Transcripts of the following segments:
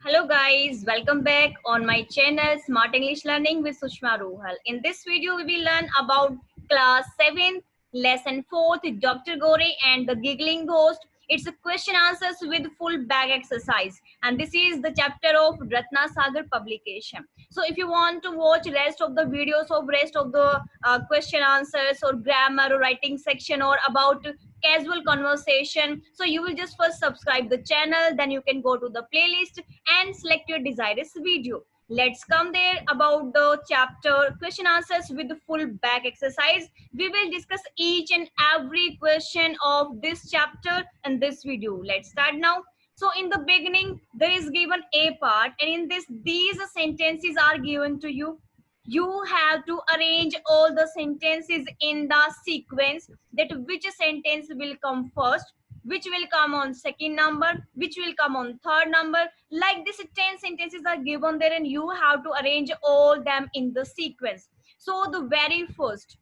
Hello guys, welcome back on my channel Smart English Learning with Sushma Rohal. In this video, we will learn about class 7th, lesson 4th, Dr. Gore and the Giggling Ghost. It's a question answers with full bag exercise, and this is the chapter of Ratna Sagar publication. So if you want to watch rest of the videos of rest of the question answers or grammar or writing section or about casual conversation, so you will just first subscribe the channel, then you can go to the playlist and select your desirous video. Let's come there about the chapter question answers with the full back exercise. We will discuss each and every question of this chapter in this video. Let's start now. So in the beginning, there is given a part, and in this, these sentences are given to you. You have to arrange all the sentences in the sequence, that which sentence will come first, which will come on second number, which will come on third number. Like this 10 sentences are given there, and you have to arrange all them in the sequence. So the very first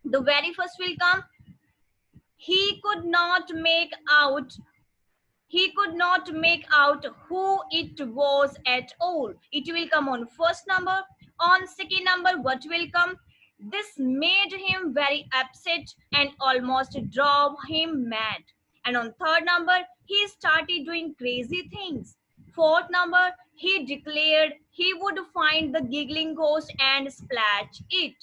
will come. He could not make out he could not make out who it was at all. It will come on first number. On second number, what will come? This made him very upset and almost drove him mad. And on third number, he started doing crazy things. Fourth number, he declared he would find the giggling ghost and splash it.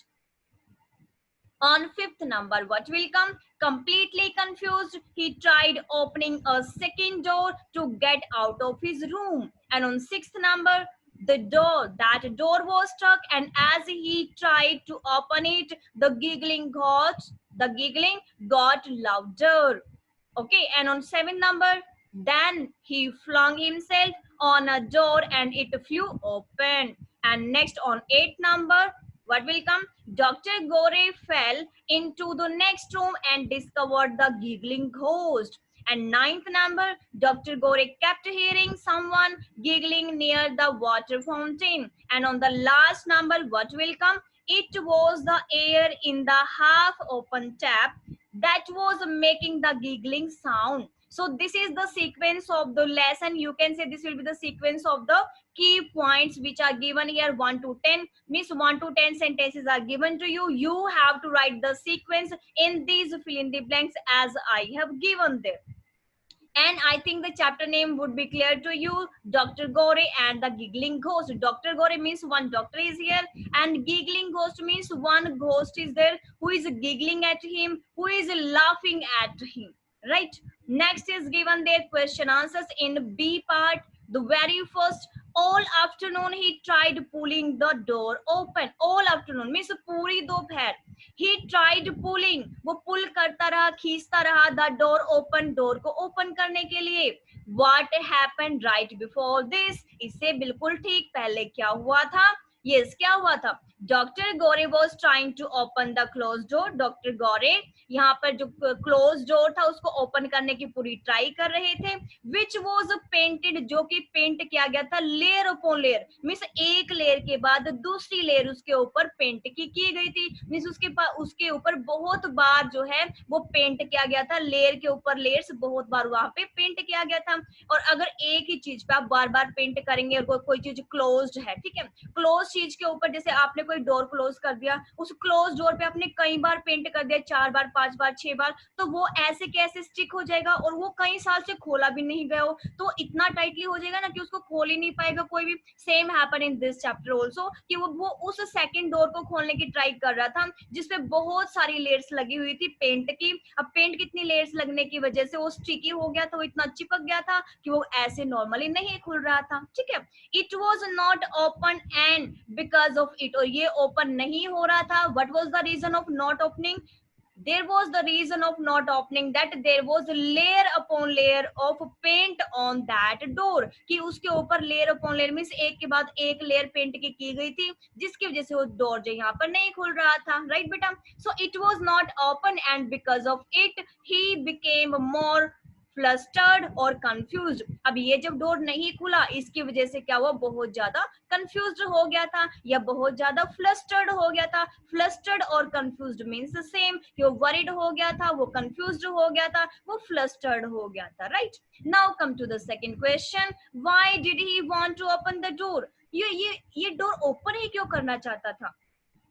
On fifth number, what will come? Completely confused, he tried opening a second door to get out of his room. And on sixth number, that door was stuck, and as he tried to open it, the giggling got louder. Okay, and on seventh number, then he flung himself on a door and it flew open. And next on eighth number, what will come? Dr. Gore fell into the next room and discovered the giggling ghost. And ninth number, Dr. Gore kept hearing someone giggling near the water fountain. And on the last number, what will come? It was the air in the half open tap that was making the giggling sound. So this is the sequence of the lesson. You can say this will be the sequence of the key points which are given here. 1 to 10 means 1 to 10 sentences are given to you. You have to write the sequence in these fill in the blanks as I have given there. And I think the chapter name would be clear to you. Dr. Gore and the giggling ghost. Dr. Gore means one doctor is here, and giggling ghost means one ghost is there who is giggling at him, who is laughing at him. Right? Next is given their question answers in B part. The very first, all afternoon he tried pulling the door open. All afternoon means पूरी दोपहर. He tried pulling, वो पुल करता रहा, खींचता रहा, the door open, door को open करने के लिए. What happened right before this? इससे बिल्कुल ठीक पहले क्या हुआ था? Yes, क्या हुआ था? Doctor Gore was trying to open the close door. Doctor Gore यहाँ पर जो क्लोज डोर था उसको ओपन करने की पूरी ट्राई कर रहे थे. विच वॉज पेंटेड, जो कि पेंट किया गया था लेयर अपॉन लेयर. मीन्स एक लेयर के बाद दूसरी लेयर उसके ऊपर पेंट की गई थी. मीन्स उसके ऊपर बहुत बार जो है वो पेंट किया गया था. लेयर के ऊपर लेयर्स बहुत बार वहां पे पेंट किया गया था. और अगर एक ही चीज पे आप बार बार पेंट करेंगे और कोई चीज क्लोज्ड है, ठीक है, क्लोज चीज के ऊपर जैसे आपने कोई डोर क्लोज कर दिया, उस क्लोज डोर पे आपने कई बार पेंट कर दिया, 4 बार 5 बार 6 बार, तो वो ऐसे कैसे स्टिक हो जाएगा और वो कई साल से खोला भी नहीं गया हो, तो इतना टाइटली हो जाएगा ना कि उसको खोल ही नहीं पाएगा कोई भी. Same happen in this chapter also कि वो उस सेकंड डोर को खोलने की ट्राई कर रहा था जिसपे बहुत सारी लेयर्स लगी हुई थी पेंट की. अब पेंट कितनी लेयर्स लगने की वजह से वो स्टिकी हो गया था, वो इतना चिपक गया था कि वो ऐसे नॉर्मली नहीं खुल रहा था. ठीक है, it was not open and because of it, और ये ओपन नहीं हो रहा था. What was the reason of not opening? There was the reason of not opening that there was layer upon layer of paint on that door, कि उसके ऊपर layer upon layer means एक के बाद एक layer पेंट की गई थी जिसकी वजह से वो door जो यहाँ पर नहीं खुल रहा था. राइट बेटा? So it was not open and because of it he became more flustered और कंफ्यूज्ड। अब ये जब डोर नहीं खुला इसकी वजह से क्या हुआ, बहुत ज्यादा कंफ्यूज्ड हो गया था या बहुत ज्यादा फ्लस्टर्ड हो गया था। फ्लस्टर्ड और कंफ्यूज्ड मीन्स द सेम, कि वो वरीड हो गया था, वो कंफ्यूज्ड हो गया था, वो फ्लस्टर्ड हो गया था, right. Now come to the second question, why did he want to open the door? ये डोर ओपन ही क्यों करना चाहता था?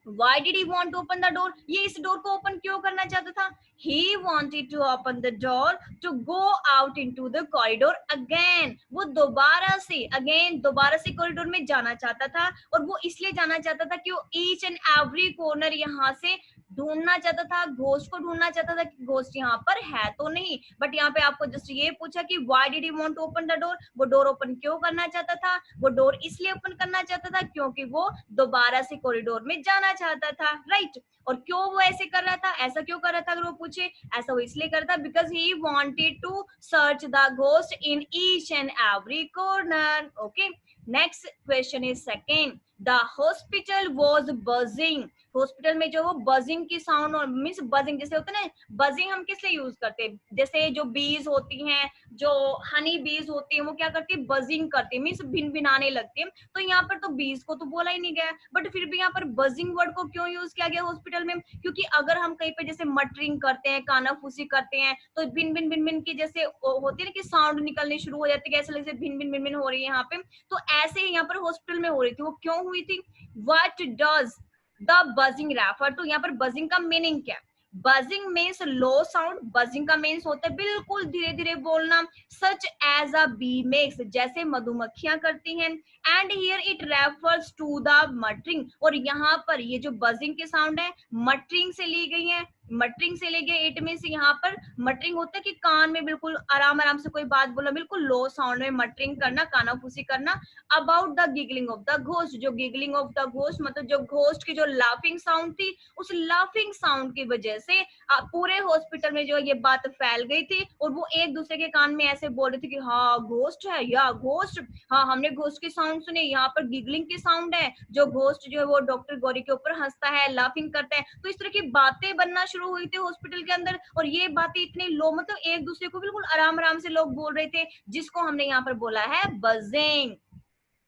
Why did he want to open the door? ये इस डोर को ओपन क्यों करना चाहता था? He wanted to open the door to go out into the corridor again. वो दोबारा से कॉरिडोर में जाना चाहता था, और वो इसलिए जाना चाहता था कि वो ईच एंड एवरी कॉर्नर यहाँ से ढूंढना चाहता था, घोस्ट को ढूंढना चाहता था कि घोस्ट यहाँ पर है तो नहीं। बट यहाँ पे आपको जस्ट ये पूछा कि why did he want to open the door, वो डोर ओपन क्यों करना चाहता था? वो डोर इसलिए ओपन करना चाहता था क्योंकि वो दोबारा से कॉरिडोर में जाना चाहता था, राइट। और क्यों वो ऐसे कर रहा था, ऐसा क्यों कर रहा था? अगर वो पूछे, ऐसा वो इसलिए कर रहा था because he wanted to search the ghost in each and every corner. Okay, next question is second, the hospital was buzzing. Hospital में जो वो बजिंग की साउंड, और मीन्स बजिंग जैसे होता है ना, बजिंग हम किस लिए यूज करते हैं? जैसे जो बीज होती हैं, जो हनी बीज होती हैं, वो क्या करती है, बजिंग करती है, मीन्स भिन भिनाने लगती है। तो यहाँ पर तो बीज को तो बोला ही नहीं गया, बट फिर भी यहाँ पर बजिंग वर्ड को क्यों यूज किया गया हॉस्पिटल में? क्योंकि अगर हम कहीं पे जैसे मटरिंग करते हैं, कानाफूसी करते हैं, तो भिन भिन भिन भिन की जैसे होती है ना कि साउंड निकलने शुरू हो जाती है, ऐसा लगता है भिन भिन भिन भिन हो रही है यहाँ पे। तो ऐसे ही यहाँ पर हॉस्पिटल में हो रही थी। वो क्यों हुई थी? What does the buzzing refer to? यहाँ पर बजिंग का मीनिंग क्या है? Buzzing means low sound. Buzzing का मीन्स होता है बिल्कुल धीरे धीरे बोलना, such as a bee makes, जैसे मधुमक्खियां करती हैं। And here it refers to the muttering, और यहाँ पर ये जो बजिंग की साउंड है मटरिंग से ली गई है। मटरिंग से ले गए, इट मीन्स यहाँ पर मटरिंग होता है कि कान में बिल्कुल आराम आराम से कोई बात बोला, बिल्कुल लो साउंड में मटरिंग करना, कानाफूसी करना। About the giggling of the ghost, जो गिगलिंग ऑफ द घोस्ट मतलब जो घोस्ट की जो लाफिंग साउंड थी, उस लाफिंग साउंड की वजह से पूरे हॉस्पिटल में जो ये बात फैल गई थी, और वो एक दूसरे के कान में ऐसे बोल रहे थे कि हाँ घोस्ट है, या घोस्ट, हाँ हमने घोस्ट की साउंड सुनी, यहाँ पर गिगलिंग की साउंड है, जो घोस्ट जो है वो डॉक्टर गौरी के ऊपर हंसता है, लाफिंग करता है। तो इस तरह की बातें बनना शुरू हुई थी हॉस्पिटल के अंदर, और ये बातें इतनी लो, मतलब एक दूसरे को बिल्कुल आराम आराम से लोग बोल रहे थे, जिसको हमने यहाँ पर बोला है buzzing.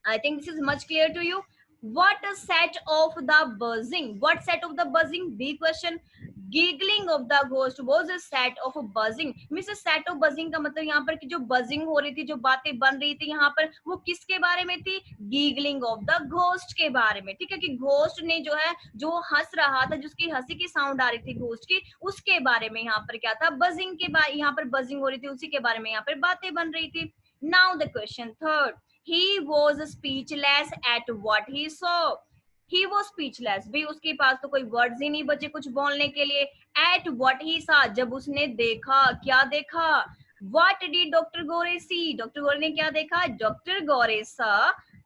I think this is much clear to you. What a set of the buzzing? What set of the buzzing? B question. Giggling of the ghost was a set of buzzing. Means a set of buzzing का मतलब यहाँ पर कि जो buzzing हो रही थी, जो बातें बन रही थी यहाँ पर, वो किसके बारे में थी? Giggling of the ghost के बारे में। ठीक है, कि ghost ने जो है, जो हंस रहा था, जिसकी हंसी की साउंड आ रही थी ghost की, उसके बारे में यहाँ पर क्या था? buzzing के बारे, यहाँ पर buzzing हो रही थी, उसी के बारे में यहाँ पर बातें बन रही थी। Now the question third. He was speechless at what he saw. He was speechless, भी उसके पास तो कोई वर्ड्स ही नहीं बचे कुछ बोलने के लिए। At what he saw, जब उसने देखा, क्या देखा? What did Dr. Gore see? Doctor Gore ने क्या देखा? Doctor Gore saw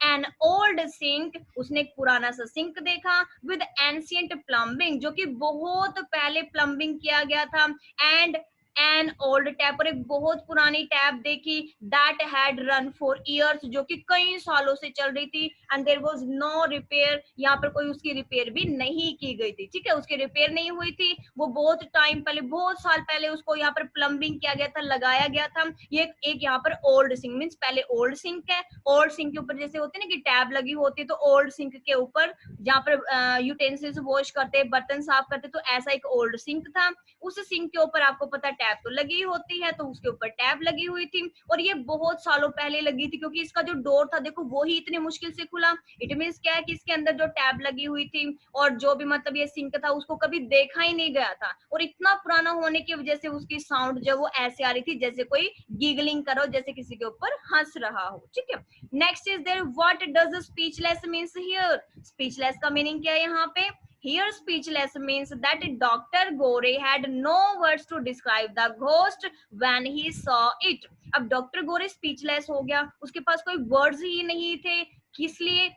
an old sink, उसने एक पुराना सा सिंक देखा, with ancient plumbing, जो कि बहुत पहले प्लम्बिंग किया गया था, and एन ओल्ड टैप, और एक बहुत पुरानी टैप देखी, that had run for years, जो कि कई सालों से चल रही थी, and there was no repair, यहाँ पर कोई उसकी रिपेयर भी नहीं की गई थी। ठीक है, उसकी रिपेयर नहीं हुई थी, वो बहुत टाइम पहले, बहुत साल पहले उसको यहाँ पर प्लम्बिंग किया गया था, लगाया गया था। ये एक यहाँ पर ओल्ड सिंक मीन्स पहले ओल्ड सिंक है, ओल्ड सिंक के ऊपर जैसे होती है ना कि टैब लगी होती है, तो ओल्ड सिंक के ऊपर जहाँ पर यूटेंसिल्स वॉश करते, बर्तन साफ करते, तो ऐसा एक ओल्ड सिंक था। उस सिंक के ऊपर आपको पता टैब तो लगी होती है, तो उसके ऊपर टैब लगी हुई थी, और ये बहुत सालों पहले लगी थी, क्योंकि इसका जो डोर था देखो वो ही इतनी मुश्किल से खुला। इट मीन्स क्या है कि इसके अंदर जो टैब लगी हुई थी, और जो भी मतलब ये सिंक था, उसको कभी देखा ही नहीं गया था, और इतना पुराना होने की वजह से उसकी साउंड जो वो ऐसे आ रही थी जैसे कोई गिगलिंग करो, जैसे किसी के ऊपर हंस रहा हो। ठीक है, next is there, what does speechless means here? Speechless का मीनिंग क्या है यहाँ पे? Here speechless means that Dr. Gore had no words to describe the ghost when he saw it. अब डॉक्टर गोरे स्पीचलेस हो गया, उसके पास कोई वर्ड्स ही नहीं थे। किस लिए,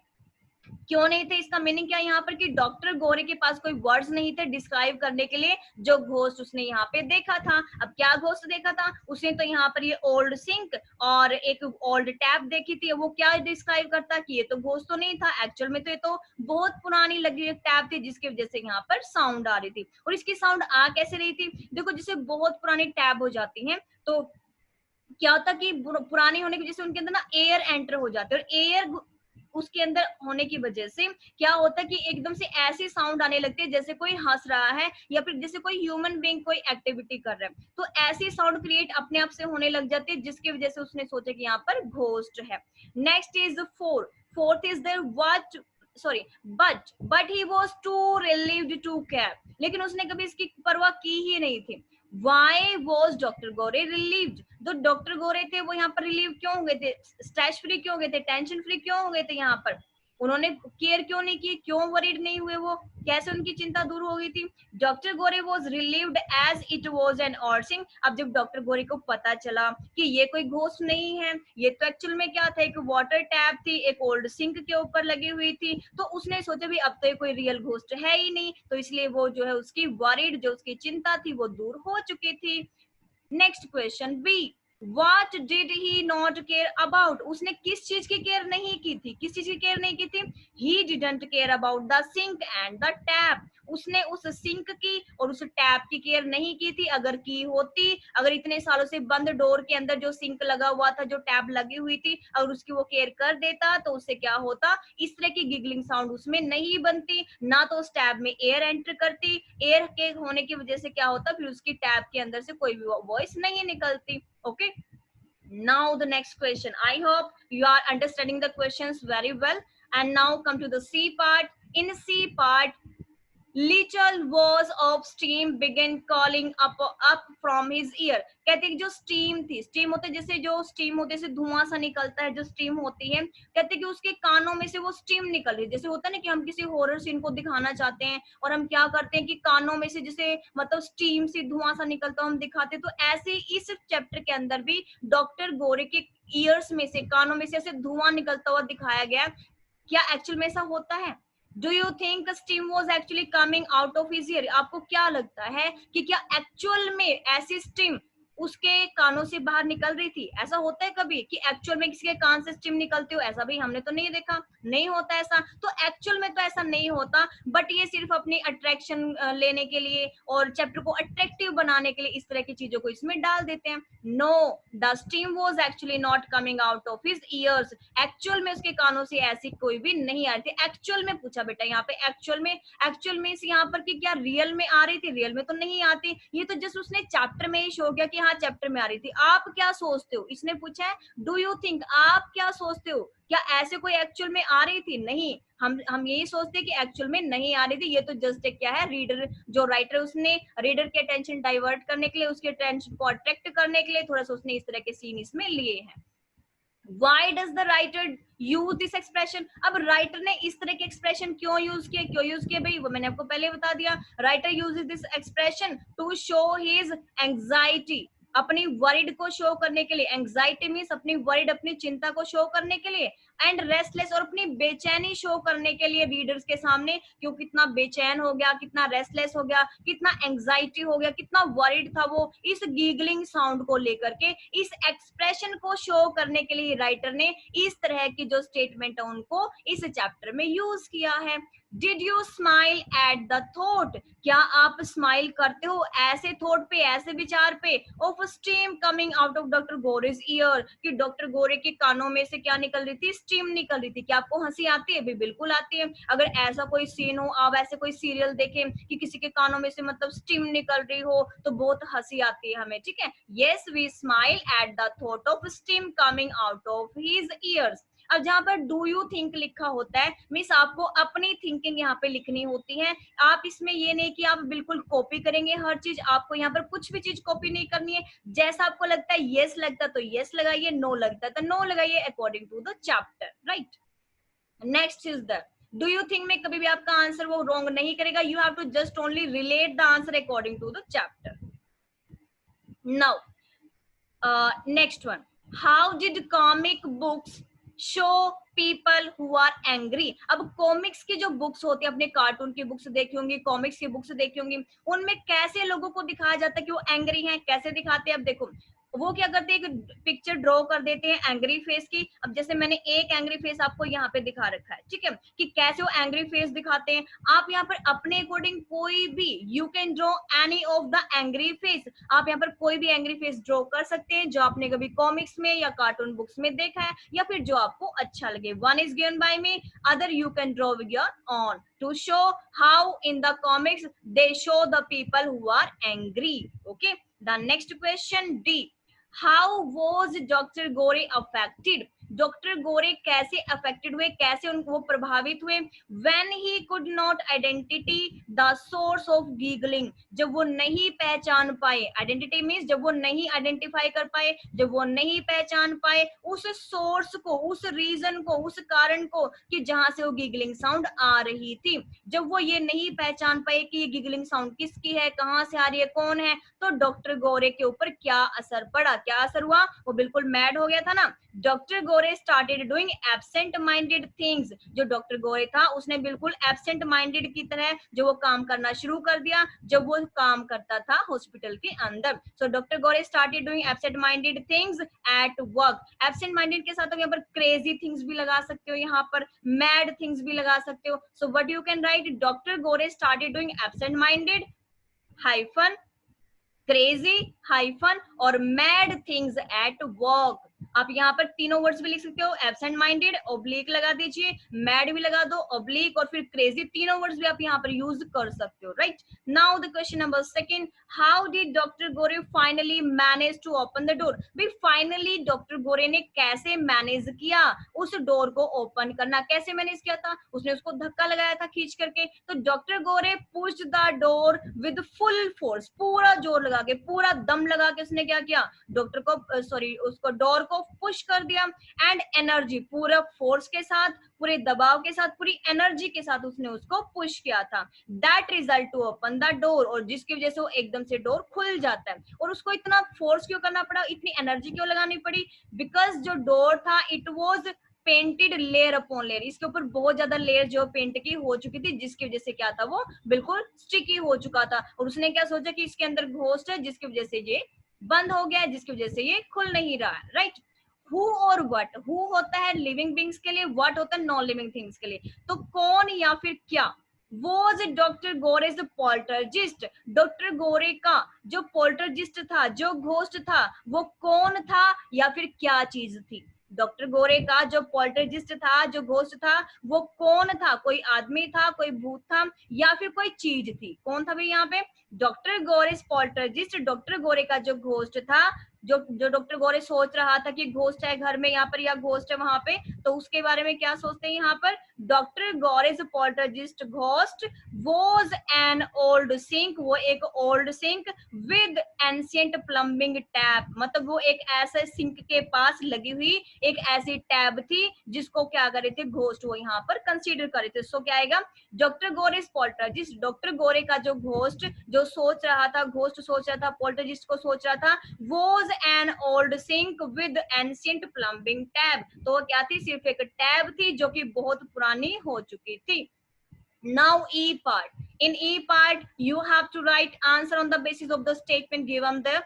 क्यों नहीं थे? इसका मीनिंग क्या है यहाँ पर कि डॉक्टर गोरे के पास कोई वर्ड्स नहीं थे डिस्क्राइब करने के लिए जो घोस्ट उसने यहाँ पे देखा था। अब क्या घोस्ट देखा था उसने? तो यहाँ पर ये ओल्ड सिंक और एक ओल्ड टैप देखी थी। वो क्या डिस्क्राइब करता कि ये तो घोस्ट तो नहीं था, एक्चुअल में तो ये तो बहुत पुरानी लगी एक टैप थी, जिसकी वजह से यहाँ पर साउंड आ रही थी। और इसकी साउंड आ कैसे रही थी? देखो, जैसे बहुत पुरानी टैप हो जाती है, तो क्या होता कि पुरानी होने की वजह से उनके अंदर ना एयर एंटर हो जाते हैं, और एयर उसके अंदर होने की वजह से क्या होता है कि एकदम से ऐसी साउंड आने लगती है जैसे कोई हंस रहा है या फिर जैसे कोई ह्यूमन बीइंग कोई एक्टिविटी कर रहा है, तो ऐसी साउंड क्रिएट अपने आप से होने लग जाती है, जिसकी वजह से उसने सोचा कि यहाँ पर घोस्ट है। Next is fourth is there what sorry but he was too relieved to care, लेकिन उसने कभी इसकी परवाह की ही नहीं थी। Why was doctor Gore relieved, जो डॉक्टर गोरे थे वो यहाँ पर रिलीव क्यों हो गए थे, स्ट्रेस फ्री क्यों हो गए थे, टेंशन फ्री क्यों हो गए थे, यहाँ पर उन्होंने केयर क्यों नहीं की, क्यों वरीड नहीं हुए, वो कैसे उनकी चिंता दूर हो गई थी। Doctor Gore was relieved as it was an ऑर्सिंग। अब जब डॉक्टर गोरे को पता चला कि ये कोई घोस्ट नहीं है, ये तो एक्चुअल में क्या था, एक वाटर टैप थी, एक ओल्ड सिंक के ऊपर लगी हुई थी, तो उसने सोचा भी अब तो ये कोई रियल घोस्ट है ही नहीं, तो इसलिए वो जो है उसकी वरीड, जो उसकी चिंता थी वो दूर हो चुकी थी। Next question B, What did he not care about? उसने किस चीज की केयर नहीं की थी, किस चीज की केयर नहीं की थी? He didn't care about the sink and the tap. उसने उस सिंक की और उस टैप की केयर नहीं की थी। अगर की होती, अगर इतने सालों से बंद डोर के अंदर जो सिंक लगा हुआ था, जो टैप लगी हुई थी, अगर उसकी वो केयर कर देता तो उससे क्या होता, इस तरह की गिगलिंग साउंड उसमें नहीं बनती, ना तो उस टैप में एयर एंटर करती, एयर के होने की वजह से क्या होता, फिर उसकी टैप के अंदर से कोई भी वॉइस नहीं निकलती। Okay, now the next question. I hope you are understanding the questions very well. And now come to the C part. In C part, little was of steam began calling up from his ear. कहते हैं कि जो steam थी, steam होते जैसे जो steam होते से धुआं सा निकलता है, जो स्टीम होती है, कहते हैं कि उसके कानों में से वो स्टीम निकल रही है। जैसे होता है ना कि हम किसी हॉरर सीन को दिखाना चाहते हैं और हम क्या करते हैं कि कानों में से जैसे मतलब स्टीम से धुआं सा निकलता हम दिखाते, तो ऐसे इस चैप्टर के अंदर भी डॉक्टर गोरे के ईयर्स में से, कानों में से ऐसे धुआं निकलता हुआ दिखाया गया। क्या एक्चुअल में ऐसा होता है? Do you think steam was actually coming out of his year? आपको क्या लगता है कि क्या एक्चुअल में ऐसी स्टीम उसके कानों से बाहर निकल रही थी? ऐसा होता है कभी कि एक्चुअल में किसी के कान से स्टीम निकलती हो? ऐसा भी हमने तो नहीं देखा, नहीं होता ऐसा। तो एक्चुअल में तो ऐसा नहीं होता, बट ये सिर्फ अपनी अट्रैक्शन लेने के लिए और चैप्टर को अट्रैक्टिव बनाने के लिए इस तरह की चीजों को इसमें डाल देते हैं। No, the steam was actually not coming out of his ears. Actual में उसके कानों से ऐसी कोई भी नहीं आ रही थी। एक्चुअल में पूछा बेटा यहाँ पे, एक्चुअल में यहाँ पर कि क्या रियल में आ रही थी? रियल में तो नहीं आती, ये तो जस्ट उसने चैप्टर में ही शो किया कि हाँ चैप्टर में आ रही थी। आप क्या सोचते हो? इसने पूछा है डू यू थिंक, आप क्या सोचते हो, क्या ऐसे कोई एक्चुअल में आ रही थी? नहीं, हम यही सोचते हैं कि एक्चुअल में नहीं आ रही थी। ये तो जस्ट एक क्या है, रीडर, जो राइटर उसने रीडर के अटेंशन डाइवर्ट करने के लिए, उसके अटेंशन को अट्रैक्ट करने के लिए थोड़ा सा उसने इस तरह के सीन इसमें लिए हैं। Why does the writer use this expression? अब राइटर ने इस तरह के एक्सप्रेशन क्यों यूज किए भाई? वो मैंने आपको पहले बता दिया। Writer uses this expression to show his anxiety, अपनी वरीड को शो करने के लिए। एंजाइटी मीन्स अपनी वरीड, अपनी चिंता को शो करने के लिए, एंड रेस्टलेस, और अपनी बेचैनी शो करने के लिए रीडर्स के सामने, क्यों कितना बेचैन हो गया, कितना रेस्टलेस हो गया, कितना एंजाइटी हो गया, कितना वरीड था वो इस गीगलिंग साउंड को लेकर के। इस एक्सप्रेशन को शो करने के लिए राइटर ने इस तरह की जो स्टेटमेंट है उनको इस चैप्टर में यूज किया है। Did you smile at the thought? क्या आप स्माइल करते हो ऐसे थॉट पे, ऐसे विचार पे, of steam coming out of doctor Gore's ear, कि डॉक्टर गोरे के कानों में से क्या निकल रही थी? स्टीम निकल रही थी। क्या आपको हंसी आती है? भी बिल्कुल आती है। अगर ऐसा कोई सीन हो, आप ऐसे कोई सीरियल देखें कि किसी के कानों में से मतलब स्टीम निकल रही हो, तो बहुत हंसी आती है हमें, ठीक है। Yes, we smile at the thought of steam coming out of his ears. अब जहां पर डू यू थिंक लिखा होता है, मीन्स आपको अपनी थिंकिंग यहाँ पे लिखनी होती है। आप इसमें ये नहीं कि आप बिल्कुल कॉपी करेंगे हर चीज, आपको यहाँ पर कुछ भी चीज कॉपी नहीं करनी है। जैसा आपको लगता है यस लगता है तो यस लगाइए, नो लगता है तो नो लगाइए, according to the chapter, right. Next is the do you think में कभी भी आपका आंसर वो रॉन्ग नहीं करेगा। You have to just only relate the answer according to the chapter. Now next one, how did comic books show people who are angry? अब comics की जो बुक्स होती है, अपने कार्टून की बुक्स देखी होंगी, कॉमिक्स की बुक्स देखी होंगी, उनमें कैसे लोगों को दिखाया जाता है कि वो एंग्री हैं? कैसे दिखाते हैं? अब देखो, वो क्या करते हैं, एक पिक्चर ड्रॉ कर देते हैं एंग्री फेस की। अब जैसे मैंने एक एंग्री फेस आपको यहाँ पे दिखा रखा है, ठीक है, कि कैसे वो एंग्री फेस दिखाते हैं। आप यहाँ पर अपने अकॉर्डिंग कोई भी, you can draw any of the angry face, आप यहाँ पर कोई भी एंग्री फेस ड्रॉ कर सकते हैं जो आपने कभी कॉमिक्स में या कार्टून बुक्स में देखा है, या फिर जो आपको अच्छा लगे। One is given by me, other you can draw with your own to show how in the comics they show the people who are angry. Okay, the next question, D. How was Dr. Gore affected? Doctor गोरे कैसे affected हुए, कैसे उनको प्रभावित हुए? When he could not identity the source of giggling, जब वो नहीं पहचान पाए, आइडेंटिटी मीन्स जब वो नहीं आइडेंटिफाई कर पाए, जब वो नहीं पहचान पाए उस सोर्स को, उस रीजन को, उस कारण को कि जहां से वो गिगलिंग साउंड आ रही थी, जब वो ये नहीं पहचान पाए कि ये गिगलिंग साउंड किसकी है, कहाँ से आ रही है, कौन है, तो डॉक्टर गोरे के ऊपर क्या असर पड़ा, क्या असर हुआ? वो बिल्कुल मैड हो गया था ना। Doctor Gore started doing absent minded things, जो डॉक्टर गोरे था उसने बिल्कुल एब्सेंट माइंडेड की तरह जो वो काम करना शुरू कर दिया जब वो काम करता था हॉस्पिटल के अंदर। So doctor Gore started doing absent minded things at work. Absent minded के साथ यहाँ पर क्रेजी थिंग्स भी लगा सकते हो, यहाँ पर मैड थिंग्स भी लगा सकते हो। So what you can write, doctor Gore started doing absent minded hyphen crazy hyphen और मैड थिंग्स एट वर्क। आप यहाँ पर तीनों वर्ड्स भी लिख सकते हो, एब्सेंट माइंडेड ऑब्लिक लगा दीजिए, मैड भी लगा दो ऑब्लिक, और फिर क्रेजी, तीनों वर्ड्स भी आप यहाँ पर यूज कर सकते हो, right. Now the question number second, how did doctor Gore finally manage to open the door? भाई फाइनली डॉक्टर गोरे ने कैसे मैनेज किया उस डोर को ओपन करना, कैसे मैनेज किया था? उसने उसको धक्का लगाया था खींच करके, तो doctor Gore pushed the door with full force, पूरा जोर लगा के, पूरा दम लगा के उसने क्या किया, डॉक्टर को सॉरी उसको डोर को पुश कर दिया, एंड एनर्जी, पूरा फोर्स के साथ, पूरे दबाव के साथ, पूरी एनर्जी के साथ उसने उसको पुश किया था। That result to open the door, और जिसकी वजह से वो एकदम से डोर खुल जाता है। और उसको इतना फोर्स क्यों करना पड़ा, इतनी एनर्जी क्यों लगानी पड़ी? बिकॉज जो डोर था it was painted layer upon layer, इसके ऊपर बहुत ज्यादा लेयर जो पेंट की हो चुकी थी, जिसकी वजह से क्या था, वो बिल्कुल स्टिकी हो चुका था। और उसने क्या सोचा कि इसके अंदर घोस्ट है, जिसकी वजह से ये बंद हो गया है, जिसकी वजह से ये खुल नहीं रहा है, राइट। हु और व्हाट, हु होता है लिविंग बींग्स के लिए, व्हाट होता है नॉन लिविंग थिंग्स के लिए। तो कौन या फिर क्या, was doctor Gore's poltergeist, doctor गोरे का जो पोल्टरजिस्ट था, जो घोस्ट था, वो कौन था या फिर क्या चीज थी? डॉक्टर गोरे का जो पोल्टरजिस्ट था, जो घोस्ट था, वो कौन था? कोई आदमी था, कोई भूत था, या फिर कोई चीज थी? कौन था भाई यहाँ पे? डॉक्टर गोरेज पोल्टरजिस्ट, डॉक्टर गोरे का जो घोस्ट था, जो डॉक्टर गोरे सोच रहा था कि घोस्ट है घर में यहाँ पर या घोस्ट है वहां पे, तो उसके बारे में क्या सोचते हैं यहाँ पर? Doctor Gore's poltergeist ghost was an old sink, वो एक old sink with ancient plumbing tap, मतलब वो एक ऐसे सिंक के पास लगी हुई एक ऐसी टैब थी जिसको क्या करे थे घोस्ट, वो यहाँ पर कंसीडर करे थे। सो क्या आएगा, डॉक्टर गोरेज पोल्टरजिस्ट, डॉक्टर गोरे का जो घोस्ट जो सोच रहा था, घोस्ट सोच रहा था, पोल्टरजिस्ट को सोच रहा था, was an old sink with ancient plumbing tab, तो वो क्या थी, सिर्फ एक टैब थी जो कि बहुत पुरानी हो चुकी थी। Now E part. In E part, you have to write answer on the basis of the statement given there.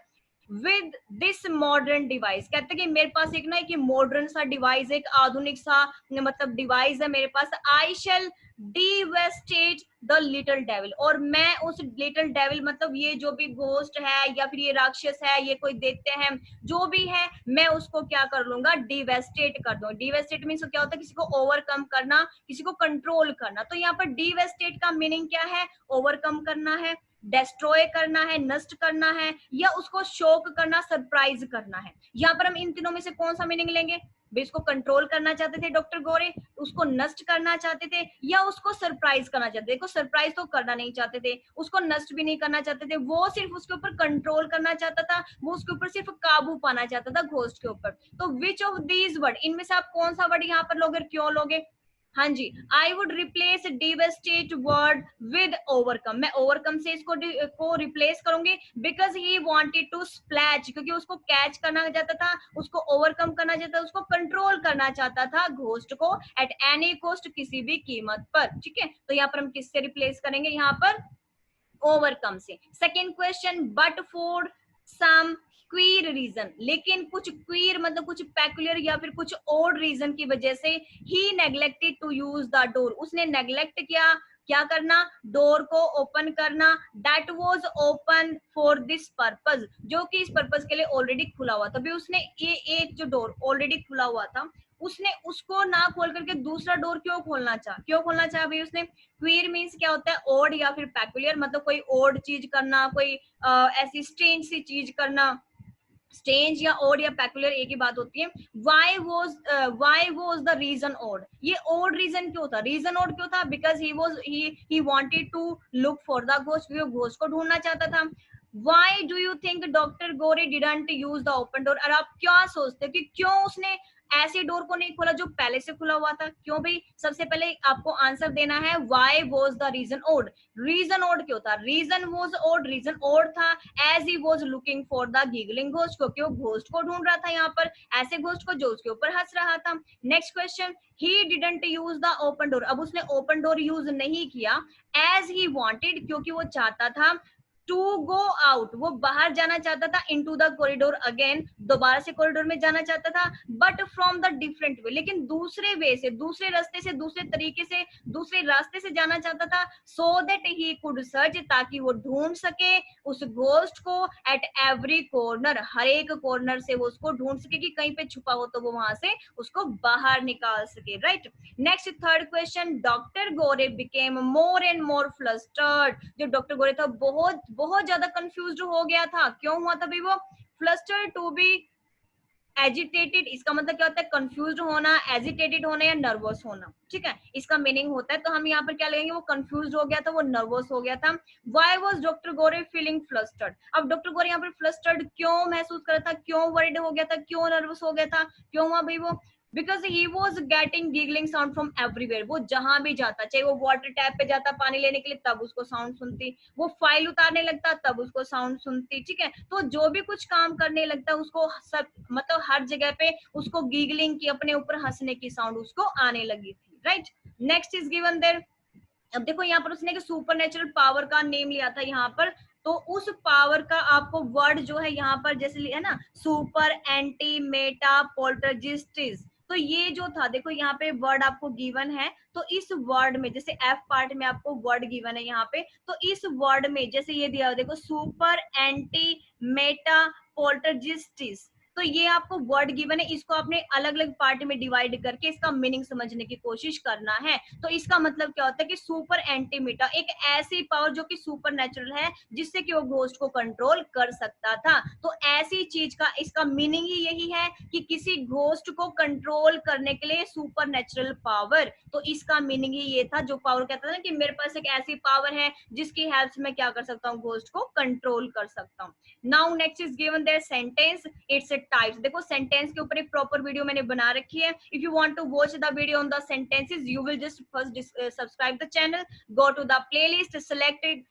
With this modern device, कहते कि मेरे पास एक ना एक मॉडर्न सा डिवाइस, एक आधुनिक सा मतलब डिवाइस है मेरे पास, I shall devastate the little devil, और मैं उस लिटिल डेविल मतलब ये जो भी घोस्ट है या फिर ये राक्षस है, ये कोई दैत्य है, जो भी है, मैं उसको क्या कर लूंगा, डिवेस्टेट कर दूंगा। डिवेस्टेट मीन्स क्या होता है, किसी को ओवरकम करना, किसी को कंट्रोल करना। तो यहाँ पर डिवेस्टेट का मीनिंग क्या है, ओवरकम करना है, डेस्ट्रॉय करना है, नष्ट करना है, या उसको शॉक करना, सरप्राइज करना है। यहाँ पर हम इन तीनों में से कौन सा मीनिंग लेंगे? इसको कंट्रोल करना चाहते थे डॉक्टर गोरे, उसको नष्ट करना चाहते थे, या उसको सरप्राइज करना चाहते थे? देखो सरप्राइज तो करना नहीं चाहते थे, उसको नष्ट भी नहीं करना चाहते थे, वो सिर्फ उसके ऊपर कंट्रोल करना चाहता था, वो उसके ऊपर सिर्फ काबू पाना चाहता था घोस्ट के ऊपर। तो विच ऑफ दीज वर्ड, इनमें से आप कौन सा वर्ड यहाँ पर लोगे, क्यों लोगे? हाँ जी, I would replace devastate word with overcome, मैं ओवरकम से इसको को रिप्लेस करूंगी, because he wanted to splash, क्योंकि उसको कैच करना चाहता था, उसको ओवरकम करना चाहता था, उसको कंट्रोल करना चाहता था घोस्ट को एट एनी कॉस्ट, किसी भी कीमत पर। ठीक है, तो यहाँ पर हम किससे रिप्लेस करेंगे, यहाँ पर ओवरकम से। Second question, but for some queer reason, लेकिन कुछ क्वीर मतलब कुछ पेक्युलर या फिर कुछ ओड रीजन की वजह से he neglected to use the door, उसने नेग्लेक्ट किया क्या करना, डोर को ओपन करना, that was open for this purpose, जो कि इस पर्पस के लिए ऑलरेडी खुला हुआ था। अभी उसने ये एक जो डोर ऑलरेडी खुला हुआ था उसने उसको ना खोल करके दूसरा डोर क्यों खोलना चाहा, क्यों खोलना चाहा भाई उसने। क्वीर मीन्स क्या होता है, ओड या फिर पेक्युलर, मतलब कोई ओड चीज करना, कोई ऐसी स्ट्रेंज सी चीज करना। स्ट्रेंज या ओड या पेक्युलर एक ही बात होती है। Why was the reason odd, ये ओड रीजन क्यों था, रीजन ओड क्यों था, because he wanted to look for the ghost, वो घोस्ट को ढूंढना चाहता था। Why do you think doctor Gore didn't use the open door, और आप क्या सोचते हो कि क्यों उसने ऐसे डोर को नहीं खोला जो पहले से खुला हुआ था, क्यों भाई, सबसे पहले आपको आंसर देना है why was the reason odd, reason odd क्यों था, reason was odd, reason odd था as he was looking for the giggling ghost, क्योंकि वो घोस्ट को ढूंढ रहा था यहाँ पर, ऐसे घोस्ट को जो उसके ऊपर हंस रहा था। Next question, he didn't use the open door, अब उसने ओपन डोर यूज नहीं किया एज ही वांटेड, क्योंकि वो चाहता था टू गो आउट, वो बाहर जाना चाहता था, इनटू द कॉरिडोर अगेन, दोबारा से कॉरिडोर में जाना चाहता था, but from the different way, लेकिन दूसरे वे से, दूसरे रास्ते से, दूसरे तरीके से, दूसरे रास्ते से जाना चाहता था, so that he could search, ताकि वो ढूंढ सके उस घोस्ट को एट एवरी कॉर्नर, हर एक कॉर्नर से वो उसको ढूंढ सके कि कहीं पे छुपा हो तो वो वहां से उसको बाहर निकाल सके, right. Next third question, doctor Gore became more and more flustered, जो डॉक्टर गोरे था बहुत बहुत ज्यादा कंफ्यूज हो गया था, क्यों हुआ था भाई वो, फ्लस्टर्ड टू बी एजिटेटेड, इसका मतलब क्या होता है, कंफ्यूज होना, एजिटेटेड होना या नर्वस होना, ठीक है, इसका मीनिंग होता है। तो हम यहाँ पर क्या लगेंगे, वो कंफ्यूज हो गया था, वो नर्वस हो गया था। Why was doctor Gore feeling flustered, अब डॉक्टर गोरे यहाँ पर फ्लस्टर्ड क्यों महसूस कर रहा था, क्यों वरीड हो गया था, क्यों नर्वस हो गया था, क्यों हुआ भाई वो, because he was getting giggling sound from everywhere, वो जहां भी जाता, चाहे वो वाटर टैप पे जाता पानी लेने के लिए तब उसको साउंड सुनती, वो फाइल उतारने लगता तब उसको साउंड सुनती, ठीक है, तो जो भी कुछ काम करने लगता उसको सब मतलब हर जगह पे उसको गीगलिंग की, अपने ऊपर हंसने की साउंड उसको आने लगी थी, right. Next is given there, अब देखो यहाँ पर उसने सुपर नेचुरल पावर का नेम लिया था यहाँ पर, तो उस पावर का आपको वर्ड जो है यहाँ पर जैसे है ना, सुपर, एंटी, मेटा, पोल्टरजिस्टिस, तो ये जो था देखो यहाँ पे वर्ड आपको गिवन है, तो इस वर्ड में जैसे एफ पार्ट में आपको वर्ड गिवन है यहाँ पे, तो इस वर्ड में जैसे ये दिया देखो सुपर, एंटी, मेटा, पोल्टरजिस्टिस, तो ये आपको वर्ड गिवन है, इसको आपने अलग अलग पार्ट में डिवाइड करके इसका मीनिंग समझने की कोशिश करना है। तो इसका मतलब क्या होता है कि सुपर एंटीमेटा एक ऐसी पावर जो कि सुपर नेचुरल है, जिससे कि वो घोस्ट को कंट्रोल कर सकता था, तो ऐसी चीज का इसका मीनिंग ही यही है कि किसी घोस्ट को कंट्रोल करने के लिए सुपर नेचुरल पावर, तो इसका मीनिंग ही ये था, जो पावर कहता था ना कि मेरे पास एक ऐसी पावर है जिसकी हेल्प से मैं क्या कर सकता हूँ, घोस्ट को कंट्रोल कर सकता हूँ। Now next is given there sentence, its types, देखो सेंटेंस के ऊपर एक प्रॉपर वीडियो मैंने बना रखी है, if you want to watch the video on the sentences you will just first subscribe the channel, go to the playlist, selected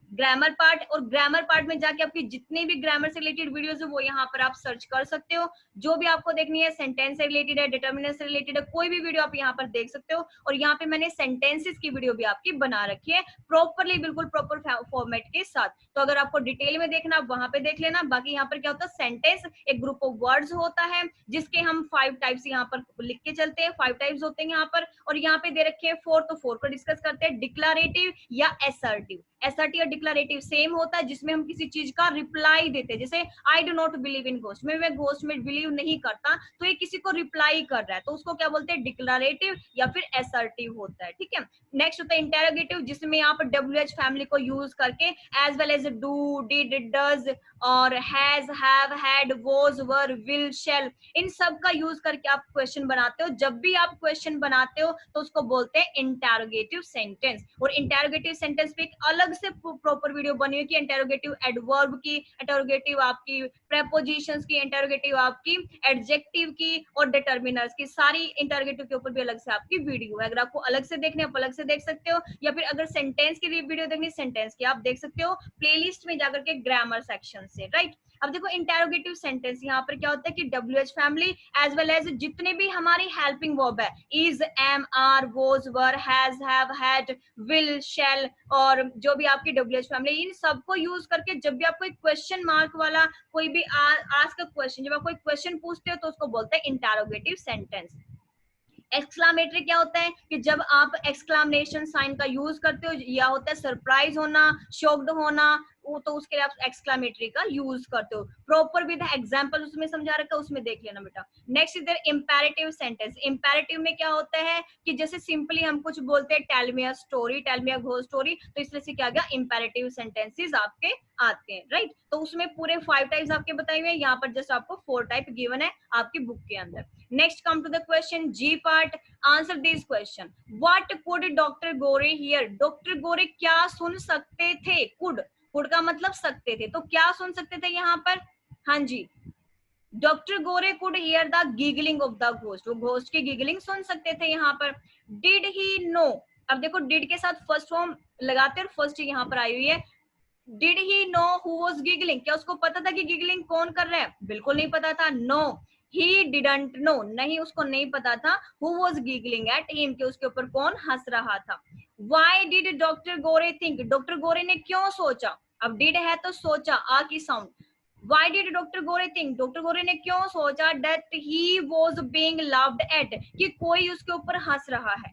grammar part, और grammar part में जाके आपकी जितने भी ग्रामर से रिलेटेड वीडियोस है वो यहाँ पर आप सर्च कर सकते हो, जो भी आपको देखनी है, सेंटेंस से रिलेटेड है, डिटर्मिनर से रिलेटेड है, कोई भी वीडियो आप यहाँ पर देख सकते हो, और यहाँ पे मैंने सेंटेंसेस की वीडियो भी आपकी बना रखी है प्रॉपरली, बिल्कुल प्रॉपर फॉर्मेट के साथ, तो अगर आपको डिटेल में देखना आप वहां पे देख लेना। बाकी यहाँ पर क्या होता है, सेंटेंस एक ग्रुप ऑफ वर्ड्स होता है जिसके हम 5 टाइप्स यहाँ पर लिख के चलते हैं, 5 टाइप्स होते हैं यहाँ पर, और यहाँ पे दे रखे हैं 4, तो 4 को डिस्कस करते हैं, डिक्लारेटिव या एसर्टिव, एसर्टिव और डिक्लारेटिव सेम होता है, जिसमें हम किसी चीज का रिप्लाई देते हैं, जैसे I do not believe in ghost, मैं घोस्ट में बिलीव नहीं करता, तो ये किसी को रिप्लाई कर रहा है, तो उसको क्या बोलते हैं, डिक्लारेटिव या फिर एसर्टिव होता है, ठीक है। नेक्स्ट होता है इंटेरोगेटिव, जिसमें आप WH फैमिली को यूज करके as well as do, did, does और has, have, had, was, were, will, shall, इन सब का यूज करके आप क्वेश्चन बनाते हो, जब भी आप क्वेश्चन बनाते हो तो उसको बोलते हैं इंटेरोगेटिव सेंटेंस, और इंटेरोगेटिव सेंटेंस पे एक अलग से प्रॉपर वीडियो बनी हुई कि इंटेरोगेटिव एडवर्ब की, इंटेरोगेटिव आपकी प्रेपोजिशंस की, इंटेरोगेटिव आपकी एडजेक्टिव की और डिटर्मिनर्स की, सारी इंटेरोगेटिव के ऊपर भी अलग से आपकी वीडियो है, अगर आपको अलग से देखने आप अलग से देख सकते हो, या फिर अगर सेंटेंस की वीडियो देखनी सेंटेंस की आप देख सकते हो प्लेलिस्ट में जाकर के ग्रामर सेक्शन से, राइट। अब देखो इंटेरोगेटिव सेंटेंस यहाँ पर क्या होता है कि WH family as well as जितने भी हमारी हेल्पिंग वर्ब है, is, am, are, was, were, has, have, had, will, shall और जो भी आपकी WH फैमिली, इन सबको यूज करके जब भी आप कोई क्वेश्चन मार्क वाला कोई भी आस्क अ क्वेश्चन, जब आप कोई क्वेश्चन पूछते हो तो उसको बोलते हैं इंटेरोगेटिव सेंटेंस। एक्सक्लामेटरी क्या होता है कि जब आप एक्सक्लामेशन साइन का यूज करते हो, या होता है सरप्राइज होना, शॉक्ड होना, वो तो उसके लिए आप एक्सक्लामेटरी का यूज करते हो। प्रॉपर विद एग्जांपल उसमें समझा रखा है, उसमें देख लेना बेटा। नेक्स्ट इधर इंपेरेटिव सेंटेंस। इंपेरेटिव में क्या होता है कि जैसे सिंपली हम कुछ बोलते हैं tell me a story, tell me a ghost story, तो इसलिए से क्या गया इंपेरेटिव सेंटेंसेस आपके आते हैं, राइट। तो उसमें पूरे 5 टाइप्स आपके बताए हुए हैं, यहाँ पर जस्ट आपको 4 टाइप गिवन है आपकी बुक के अंदर। Next come to the question G part, answer this question. What could doctor Gore hear? Doctor Gore क्या सुन सकते थे? कुड, कुड का मतलब सकते थे, तो क्या सुन सकते थे यहाँ पर? हाँ जी, doctor Gore could hear the giggling of the ghost, वो घोस्ट की गिगलिंग सुन सकते थे यहाँ पर। डिड ही नो, अब देखो डिड के साथ फर्स्ट फॉर्म लगाते हैं, फर्स्ट यहाँ पर आई हुई है। Did he know who was giggling? क्या उसको पता था कि गिगलिंग कौन कर रहा है? बिल्कुल नहीं पता था। नो, ही डिडंट नो, नहीं उसको नहीं पता था who was giggling at him, कि उसके ऊपर कौन हंस रहा था। Why did doctor Gore think? Doctor Gore ने क्यों सोचा? अब डिड है तो सोचा, आ की sound. Why did Dr. Gore think? Doctor Gore ने क्यों सोचा that he was being laughed at, कि कोई उसके ऊपर हंस रहा है?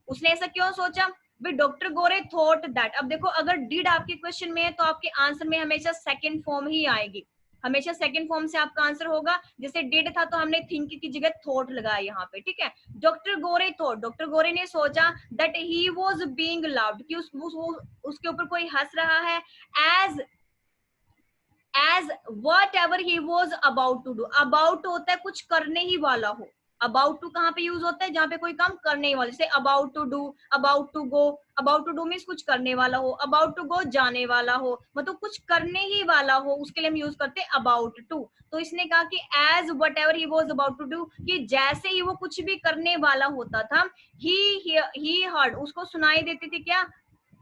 उसने ऐसा क्यों सोचा? Doctor Gore thought that. अब देखो अगर डिड आपके क्वेश्चन में है तो आपके आंसर में हमेशा सेकंड फॉर्म ही आएगी, हमेशा सेकंड फॉर्म से आपका आंसर होगा। जैसे डिड था तो हमने थिंक की जगह थॉट लगाया यहाँ पे, ठीक है। डॉक्टर गोरे थॉट, डॉक्टर गोरे ने सोचा that he was being loved, कि उसके ऊपर कोई हंस रहा है। As whatever he was about to do, about होता है कुछ करने ही वाला हो। अबाउट टू कहाँ पे यूज होता है? जहाँ पे कोई काम करने ही वाला, जैसे about to do, about to go. About to do means कुछ करने वाला हो, अबाउट टू गो जाने वाला हो, मतलब कुछ करने ही वाला हो, उसके लिए हम यूज करते हैं अबाउट टू। तो इसने कहा कि as whatever he was about to do, कि जैसे ही वो कुछ भी करने वाला होता था, ही हर्ड, उसको सुनाई देती थी क्या?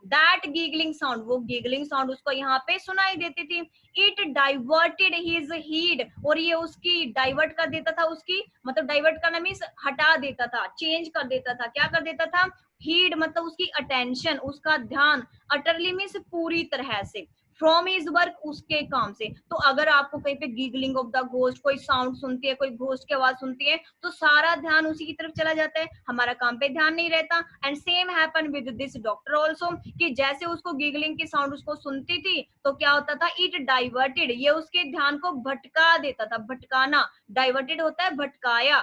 दैट गिगलिंग साउंड, वो गिगलिंग साउंड उसको यहाँ पे सुनाई देती थी। इट डाइवर्टेड हिज हीड, और ये उसकी डाइवर्ट कर देता था, उसकी मतलब डाइवर्ट करना मीन्स हटा देता था, चेंज कर देता था। क्या कर देता था? हीड मतलब उसकी अटेंशन, उसका ध्यान, अटरली मीन्स पूरी तरह से, फ्रॉम हिज वर्क, उसके काम से। तो अगर आपको कहीं पे गिगलिंग ऑफ द घोस्ट कोई साउंड सुनती है, कोई घोस्ट की आवाज सुनती है, तो सारा ध्यान उसी की तरफ चला जाता है, हमारा काम पे ध्यान नहीं रहता। And same happen with this doctor also, कि जैसे उसको गिगलिंग की साउंड उसको सुनती थी तो क्या होता था? इट डाइवर्टेड, ये उसके ध्यान को भटका देता था। भटकाना, डाइवर्टेड होता है भटकाया,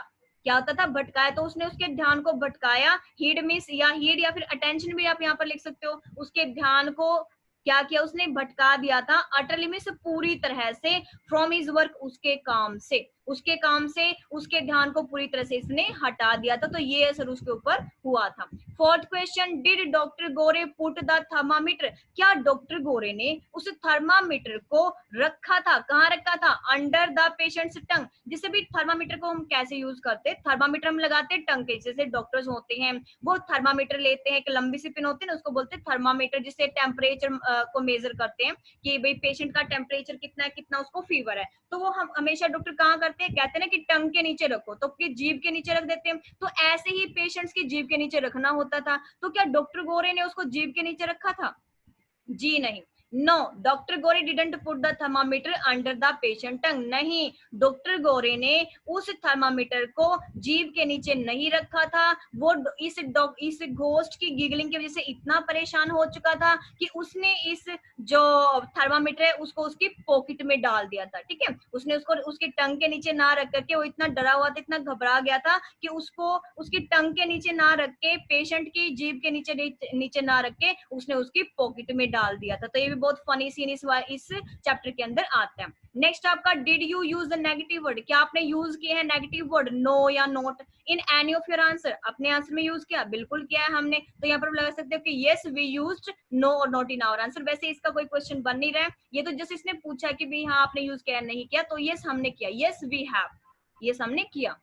क्या होता था? भटकाया, तो उसने उसके ध्यान को भटकाया। हीड मिस या हीड या फिर अटेंशन भी आप यहाँ पर लिख सकते हो, उसके ध्यान को क्या किया? उसने भटका दिया था, अटरली मीन्स पूरी तरह से, फ्रॉम हिज वर्क, उसके काम से, उसके काम से उसके ध्यान को पूरी तरह से इसने हटा दिया था। तो ये असर उसके ऊपर हुआ था। Fourth question, did doctor Gore put the thermometer? क्या डॉक्टर गोरे ने उस थर्मामीटर को रखा था? कहाँ रखा था? अंडर द पेशेंट्स टंग। जैसे भी थर्मामीटर को हम कैसे यूज करते हैं? थर्मामीटर हम लगाते हैं टंग के, जैसे डॉक्टर्स होते हैं वो थर्मामीटर लेते हैं, एक लंबी सी पिन होती है ना, उसको बोलते हैं थर्मामीटर, जिससे टेम्परेचर को मेजर करते हैं कि भाई पेशेंट का टेम्परेचर कितना है, कितना उसको फीवर है। तो वो हम हमेशा डॉक्टर कहाँ करते हैं? कहते हैं ना कि टंग के नीचे रखो, तो कि जीभ के नीचे रख देते हैं। तो ऐसे ही पेशेंट्स की जीभ के नीचे रखना होता था। तो क्या डॉक्टर गोरे ने उसको जीभ के नीचे रखा था? जी नहीं। No, doctor Gore didn't put the thermometer under the patient tongue. नहीं, डॉक्टर गोरे ने उस थर्मामीटर को जीभ के नीचे नहीं रखा था। वो इस घोस्ट की गिगलिंग की वजह से इतना परेशान हो चुका था कि उसने इस जो थर्मामीटर है उसको उसकी पॉकेट में डाल दिया था, ठीक है। उसने उसको उसकी टंग के नीचे ना रख करके, वो इतना डरा हुआ था, इतना घबरा गया था कि उसको उसकी टंग के नीचे ना रख के, पेशेंट की जीभ के नीचे ना रख के उसने उसकी पॉकेट में डाल दिया था। तो ये भी बहुत फनी सीन इस चैप्टर के अंदर आता है। नेक्स्ट आपका, did you use the negative word? क्या आपने यूज किया है नेगेटिव वर्ड? नो या not in any of your answer? अपने आंसर में यूज किया? बिल्कुल किया है हमने। तो यहाँ पर लगा सकते हो कि यस वी यूज्ड नो और नॉट इन आवर आंसर। वैसे इसका कोई क्वेश्चन बन नहीं रहा है, ये तो जस्ट इसने पूछा कि भाई हाँ आपने यूज किया नहीं किया, तो यस हमने किया, यस वी हैव, यस हमने किया।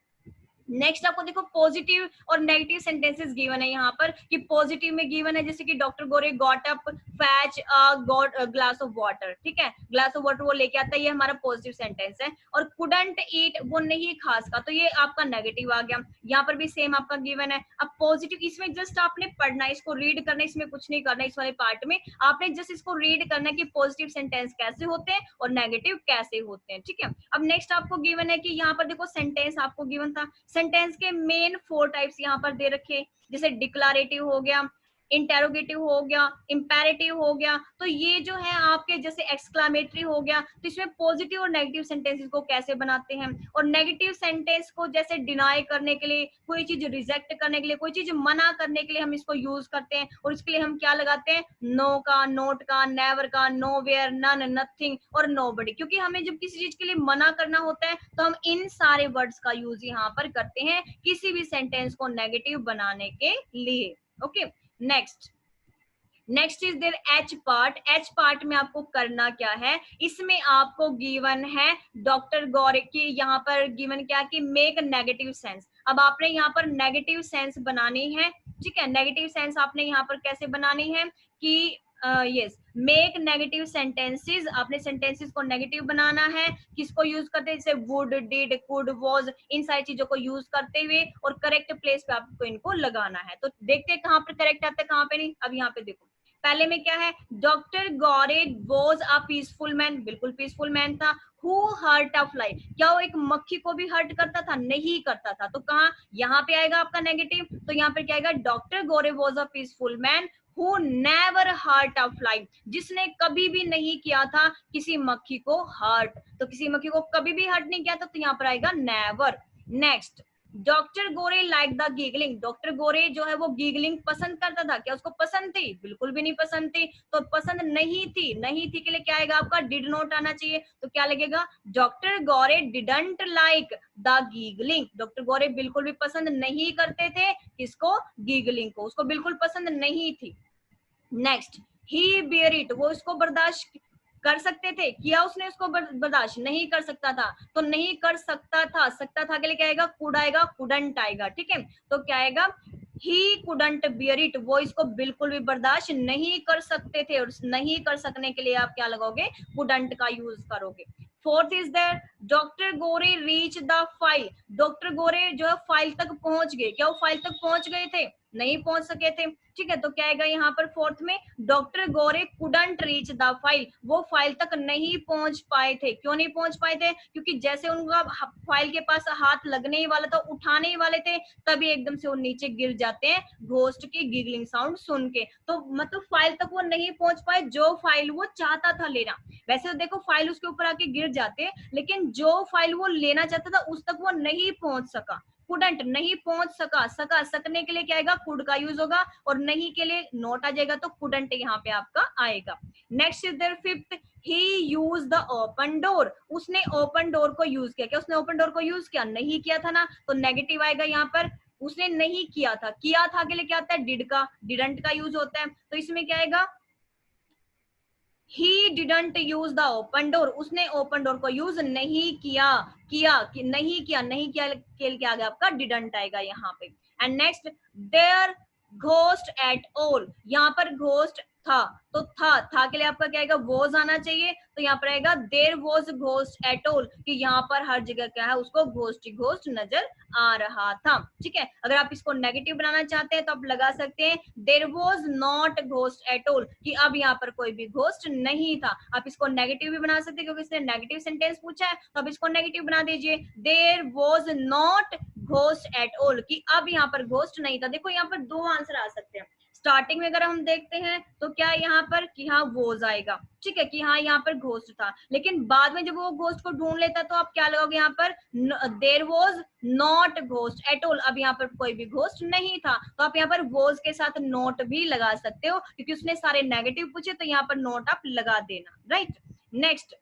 नेक्स्ट आपको देखो पॉजिटिव और नेगेटिव सेंटेंसेस गिवन है यहाँ पर कि पॉजिटिव में गिवन है जैसे कि doctor Gore got up fetch got glass of water, ठीक है, ग्लास ऑफ वाटर वो लेके आता है, ये हमारा पॉजिटिव सेंटेंस है। और कुडंट ईट, वो नहीं खा सका, तो ये आपका नेगेटिव आ गया। यहाँ पर भी सेम आपका गिवन है। अब पॉजिटिव, इसमें जस्ट आपने पढ़ना है, इसको रीड करना है, इसमें कुछ नहीं करना है। इस वाले पार्ट में आपने जस्ट इसको रीड करना है कि पॉजिटिव सेंटेंस कैसे होते हैं और नेगेटिव कैसे होते हैं, ठीक है। अब नेक्स्ट आपको गिवन है कि यहाँ पर देखो सेंटेंस आपको गिवन था, सेंटेंस के मेन 4 टाइप्स यहाँ पर दे रखे, जैसे डिक्लारेटिव हो गया, इंटेरोगेटिव हो गया, इंपेरेटिव हो गया। तो ये जो है आपके जैसे एक्सक्लामेटरी हो गया, तो इसमें पॉजिटिव और नेगेटिव सेंटेंसेस को कैसे बनाते हैं, और नेगेटिव सेंटेंस को जैसे डिनाई करने के लिए, कोई चीज रिजेक्ट करने के लिए, कोई चीज मना करने के लिए हम इसको यूज करते हैं, और इसके लिए हम क्या लगाते हैं, नो का, नोट का, नेवर का, नो वेयर, नन, नथिंग और नोबडी। क्योंकि हमें जब किसी चीज के लिए मना करना होता है तो हम इन सारे वर्ड्स का यूज यहाँ पर करते हैं किसी भी सेंटेंस को नेगेटिव बनाने के लिए। Okay, next is there H part. H part में आपको करना क्या है, इसमें आपको गिवन है डॉक्टर गौरे की, यहाँ पर गिवन क्या कि मेक नेगेटिव सेंस। अब आपने यहाँ पर नेगेटिव सेंस बनानी है, ठीक है। नेगेटिव सेंस आपने यहाँ पर कैसे बनानी है कि यस, मेक नेगेटिव सेंटेंसेस, आपने सेंटेंसेस को नेगेटिव बनाना है। किसको यूज करते हैं, जैसे वुड, डिड, कुड, वाज, इन सारी चीजों को यूज करते हुए, और करेक्ट प्लेस पे आपको इनको लगाना है। तो देखते हैं कहाँ पर करेक्ट आता है, कहाँ पे नहीं। अब यहाँ पे देखो, पहले में क्या है, doctor Gore was a peaceful man, बिल्कुल पीसफुल मैन था। हु हर्ट अ फ्लाई, क्या वो एक मक्खी को भी हर्ट करता था, नहीं करता था। तो कहाँ, यहाँ पे आएगा आपका नेगेटिव, तो यहाँ पे क्या आएगा, doctor Gore was a peaceful man who never hurt a fly, जिसने कभी भी नहीं किया था किसी मक्खी को हर्ट, तो किसी मक्खी को कभी भी हर्ट नहीं किया था, तो यहाँ पर आएगा never. Next, doctor Gore like the गीगलिंग, doctor गोरे जो है वो गीगलिंग पसंद करता था, क्या उसको पसंद थी, बिल्कुल भी नहीं पसंद थी। तो पसंद नहीं थी, नहीं थी के लिए क्या आएगा आपका, डिड नॉट आना चाहिए, तो क्या लगेगा, doctor Gore didn't like the गीगलिंग, doctor गोरे बिल्कुल भी पसंद नहीं करते थे किसको, गीगलिंग को, उसको बिल्कुल पसंद नहीं थी। नेक्स्ट, ही बियर इट, वो इसको बर्दाश्त कर सकते थे, किया उसने उसको बर्दाश्त, नहीं कर सकता था, तो नहीं कर सकता था, सकता था के लिए क्या आएगा, कुड आएगा, कुडंट आएगा, ठीक है। तो क्या आएगा, ही कुडंट बियर इट, वो इसको बिल्कुल भी बर्दाश्त नहीं कर सकते थे, और नहीं कर सकने के लिए आप क्या लगाओगे, कुडंट का यूज करोगे। Fourth is there, doctor Gore reach the file, doctor गोरे जो है फाइल तक पहुंच गए, क्या वो फाइल तक पहुंच गए थे, नहीं पहुंच सके थे, ठीक है। तो क्या आएगा यहाँ पर फोर्थ में, doctor Gore couldn't reach the file, वो फाइल तक नहीं पहुंच पाए थे। क्यों नहीं पहुंच पाए थे, क्योंकि जैसे उनका फाइल के पास हाथ लगने ही वाला था, उठाने ही वाले थे, तभी एकदम से वो नीचे गिर जाते हैं घोस्ट की गिगलिंग साउंड सुन के। तो मतलब फाइल तक वो नहीं पहुंच पाए, जो फाइल वो चाहता था लेना। वैसे तो देखो फाइल उसके ऊपर आके गिर जाते, लेकिन जो फाइल वो लेना चाहता था उस तक वो नहीं पहुंच सका, कुडंट, नहीं पहुंच सका, सकने के लिए क्या आएगा, कुड का यूज होगा, और नहीं के लिए नोट आ जाएगा, तो कुडंट यहाँ पे आपका आएगा। Next is there fifth, he use the open door, उसने ओपन डोर को यूज किया, क्या उसने ओपन डोर को यूज किया, नहीं किया था ना, तो नेगेटिव आएगा यहाँ पर, उसने नहीं किया था, किया था के लिए क्या आता है, डिड का, डिडंट का यूज होता है, तो इसमें क्या आएगा, he didn't use the open door, उसने ओपन डोर को यूज नहीं किया, नहीं किया, क्या आ गया आपका, डिडंट आएगा यहाँ पे। And next, there ghost at all, यहाँ पर घोस्ट था, तो था के लिए आपका क्या आएगा, वॉज आना चाहिए, तो यहाँ पर आएगा there was ghost at all, कि यहाँ पर हर जगह क्या है, उसको घोस्ट ही घोस्ट नजर आ रहा था, ठीक है। अगर आप इसको नेगेटिव बनाना चाहते हैं तो आप लगा सकते हैं there was not ghost at all, कि अब यहाँ पर कोई भी घोस्ट नहीं था। आप इसको नेगेटिव भी बना सकते हैं, क्योंकि इसने नेगेटिव सेंटेंस पूछा है, तो आप इसको नेगेटिव बना दीजिए, there was not ghost at all, कि अब यहाँ पर घोस्ट नहीं था। देखो यहाँ पर दो आंसर आ सकते हैं। स्टार्टिंग में अगर हम देखते हैं तो क्या यहाँ पर कि हाँ वोज आएगा, ठीक है, कि हाँ यहाँ पर घोस्ट था, लेकिन बाद में जब वो घोस्ट को ढूंढ लेता तो आप क्या लगाओगे यहाँ पर, there was not ghost at all, अब यहाँ पर कोई भी घोस्ट नहीं था, तो आप यहाँ पर वॉज के साथ नोट भी लगा सकते हो, क्योंकि उसने सारे नेगेटिव पूछे, तो यहाँ पर नोट आप लगा देना, right. Next,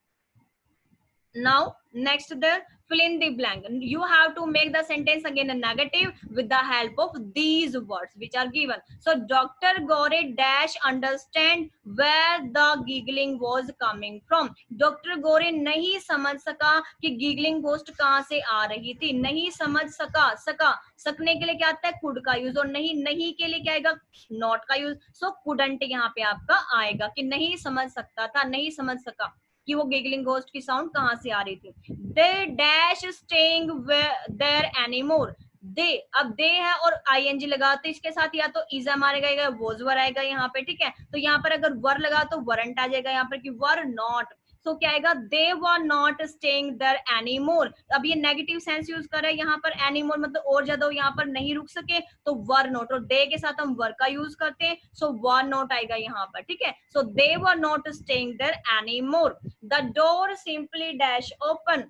now next the fill in the blank. You have to make the sentence again a negative with the help of these words which are given. So Dr. Gore dash understand where the giggling was coming from. Doctor गोरे नहीं समझ सका कि giggling ghost कहां से आ रही थी. नहीं समझ सका, सका सकने के लिए क्या आता है कुड का यूज, और नहीं नहीं के लिए क्या आएगा नॉट का यूज. सो कुडंट यहाँ पे आपका आएगा कि नहीं समझ सकता था, नहीं समझ सका कि वो गिगलिंग घोस्ट की साउंड कहां से आ रही थी. They dash staying there anymore. They, अब दे है और आईएनजी लगा तो इसके साथ या तो इज मारेगा, वॉज वर आएगा यहाँ पे, ठीक है. तो यहाँ पर अगर वर लगा तो वरंट आ जाएगा यहाँ पर कि वर नॉट. सो क्या आएगा they were not staying there anymore. अब ये नेगेटिव सेंस यूज कर रहे हैं यहाँ पर, एनीमोर मतलब और ज्यादा यहाँ पर नहीं रुक सके तो वर नॉट, और दे के साथ हम वर का यूज करते हैं सो वर नॉट आएगा यहाँ पर, ठीक है. So they were not staying there anymore. The door simply dash open.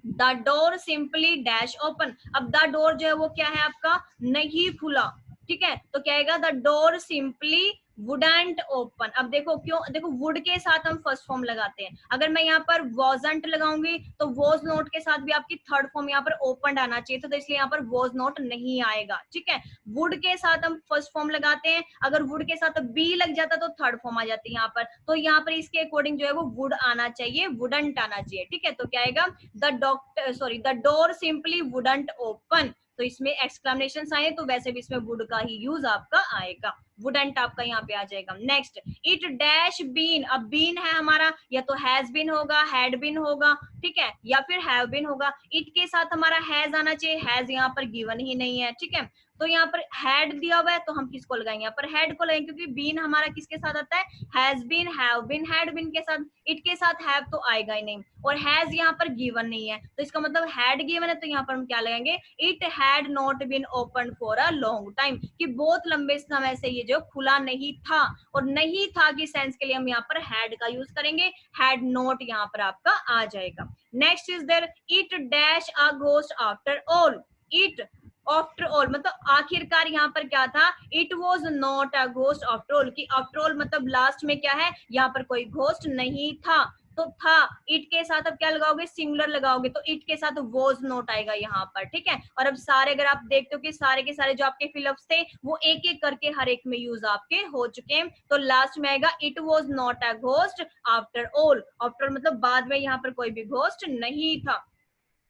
The door simply dash open. अब द डोर जो है वो क्या है आपका नहीं खुला, ठीक है. तो क्या आएगा the door simply wouldn't open. अब देखो क्यों, देखो वुड के साथ हम फर्स्ट फॉर्म लगाते हैं. अगर मैं यहाँ पर वॉजंट लगाऊंगी तो वॉज नॉट के साथ भी आपकी थर्ड फॉर्म यहाँ पर ओपन आना चाहिए, तो इसलिए यहाँ पर वॉज नॉट नहीं आएगा, ठीक है. वुड के साथ हम फर्स्ट फॉर्म लगाते हैं, अगर वुड के साथ बी लग जाता तो थर्ड फॉर्म आ जाती है यहाँ पर. तो यहाँ पर इसके अकॉर्डिंग जो है वो वुड आना चाहिए, वुडंट आना चाहिए, ठीक है. तो क्या आएगा the door simply wouldn't open. तो इसमें एक्सक्लेमेशन आए तो वैसे भी इसमें वुड का ही यूज आपका आएगा, वुडंट आपका यहाँ पे आ जाएगा. Next it dash been. अब बीन है हमारा, या तो हैज बीन होगा, हैड बीन होगा, ठीक है, या फिर हैव बीन होगा. इट के साथ हमारा हैज आना चाहिए, हैज यहाँ पर गिवन ही नहीं है, ठीक है. तो यहाँ पर हैड दिया हुआ है तो हम किसको लगाएंगे, यहाँ पर हैड को लगाएंगे, क्योंकि बीन हमारा किसके साथ आता है has been, have been, had been के साथ. इट के साथ हैव तो आएगा ही नहीं, और हैज यहाँ पर गिवन नहीं है तो इसका मतलब हैड गिवन है, तो यहाँ पर हम क्या लगाएंगे it had not been open for a long time, कि बहुत लंबे समय से ये जो खुला नहीं था. और नहीं था की सेंस के लिए हम यहाँ पर हैड का यूज करेंगे, हैड नॉट यहाँ पर आपका आ जाएगा. Next is there it dash a ghost after all. It after all मतलब आखिरकार यहाँ पर क्या था, it was not a ghost after all, की आफ्टर ऑल मतलब लास्ट में क्या है यहाँ पर कोई घोस्ट नहीं था. तो था, इट के साथ अब क्या लगाओगे सिंगुलर लगाओगे, तो इट के साथ वॉज नॉट आएगा यहाँ पर, ठीक है. और अब सारे अगर आप देखते हो कि सारे के सारे जो आपके फिलअप्स थे वो एक एक करके हर एक में यूज आपके हो चुके हैं. तो लास्ट में आएगा it was not a ghost after all. After मतलब बाद में यहाँ पर कोई भी घोस्ट नहीं था.